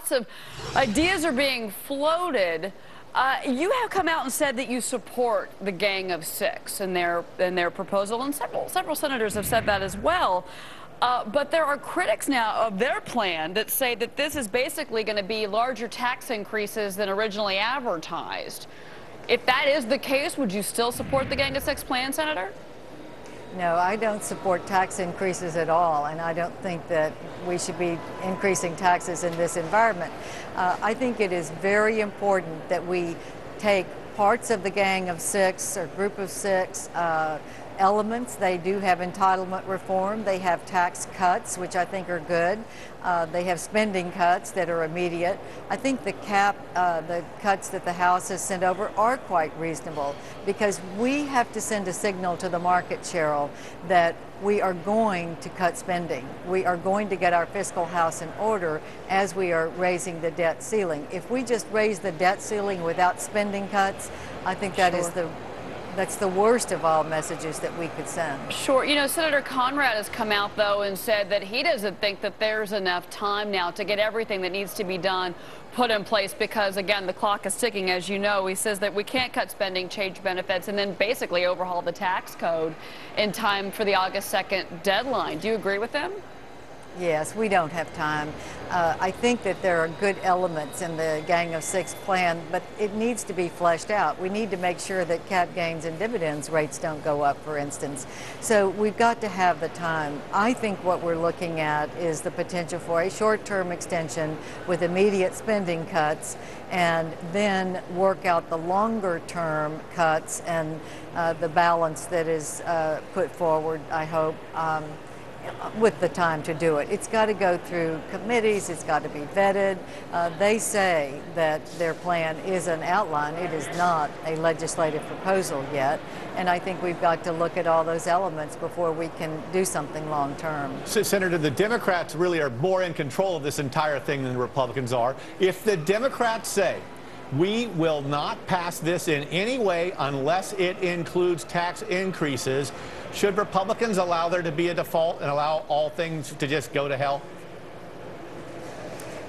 lots of ideas are being floated. You have come out and said that you support the Gang of Six and their proposal, and several senators have said that as well. But there are critics now of their plan that say that this is basically going to be larger tax increases than originally advertised. If that is the case, would you still support the Gang of Six plan, Senator? No, I don't support tax increases at all, and I don't think that we should be increasing taxes in this environment. I think it is very important that we take parts of the Gang of Six or Group of Six elements. They do have entitlement reform. They have tax cuts, which I think are good. They have spending cuts that are immediate. I think the cuts that the House has sent over are quite reasonable, because we have to send a signal to the market, Cheryl, that we are going to cut spending. We are going to get our fiscal house in order as we are raising the debt ceiling. If we just raise the debt ceiling without spending cuts, I think that's the worst of all messages that we could send. Sure. You know, Senator Conrad has come out, though, and said that he doesn't think that there's enough time now to get everything that needs to be done put in place because, again, the clock is ticking, as you know. He says that we can't cut spending, change benefits, and then basically overhaul the tax code in time for the August 2nd deadline. Do you agree with him? Yes, we don't have time. I think that there are good elements in the Gang of Six plan, but it needs to be fleshed out. We need to make sure that cap gains and dividends rates don't go up, for instance. So we've got to have the time. I think what we're looking at is the potential for a short-term extension with immediate spending cuts, and then work out the longer-term cuts and the balance that is put forward, I hope, with the time to do it. It's got to go through committees. It's got to be vetted. They say that their plan is an outline. It is not a legislative proposal yet. And I think we've got to look at all those elements before we can do something long term. So, Senator, the Democrats really are more in control of this entire thing than the Republicans are. If the Democrats say, we will not pass this in any way unless it includes tax increases, should Republicans allow there to be a default and allow all things to just go to hell?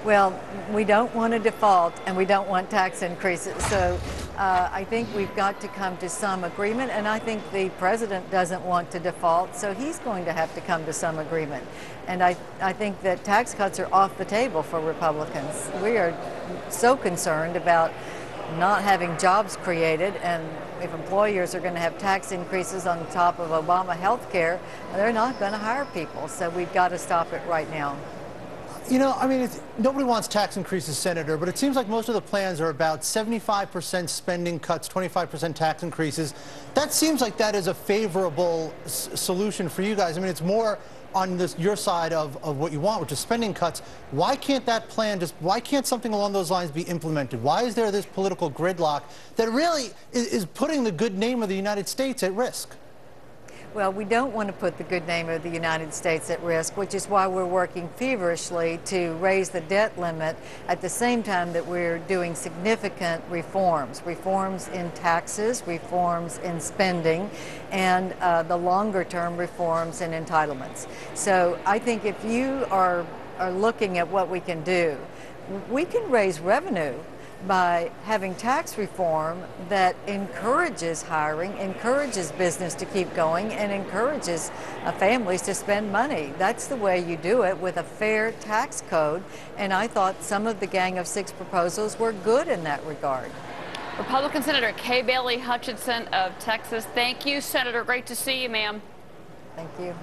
Well, we don't want a default, and we don't want tax increases. So I think we've got to come to some agreement, and I think the president doesn't want to default, so he's going to have to come to some agreement. And I think that tax cuts are off the table for Republicans. We are so concerned about not having jobs created, and if employers are going to have tax increases on top of Obama health care, they're not going to hire people. So we've got to stop it right now. You know, I mean, nobody wants tax increases, Senator, but it seems like most of the plans are about 75% spending cuts, 25% tax increases. That seems like that is a favorable solution for you guys. I mean, it's more on your side of what you want, which is spending cuts. Why can't that plan why can't something along those lines be implemented? Why is there this political gridlock that really is putting the good name of the United States at risk? Well, we don't want to put the good name of the United States at risk, which is why we're working feverishly to raise the debt limit at the same time that we're doing significant reforms. Reforms in taxes, reforms in spending, and the longer-term reforms in entitlements. So I think if you are looking at what we can do, we can raise revenue by having tax reform that encourages hiring, encourages business to keep going, and encourages families to spend money. That's the way you do it, with a fair tax code. And I thought some of the Gang of Six proposals were good in that regard. Republican Senator Kay Bailey Hutchison of Texas. Thank you, Senator. Great to see you, ma'am. Thank you.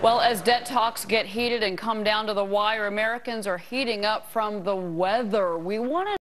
Well, as debt talks get heated and come down to the wire, Americans are heating up from the weather. We want to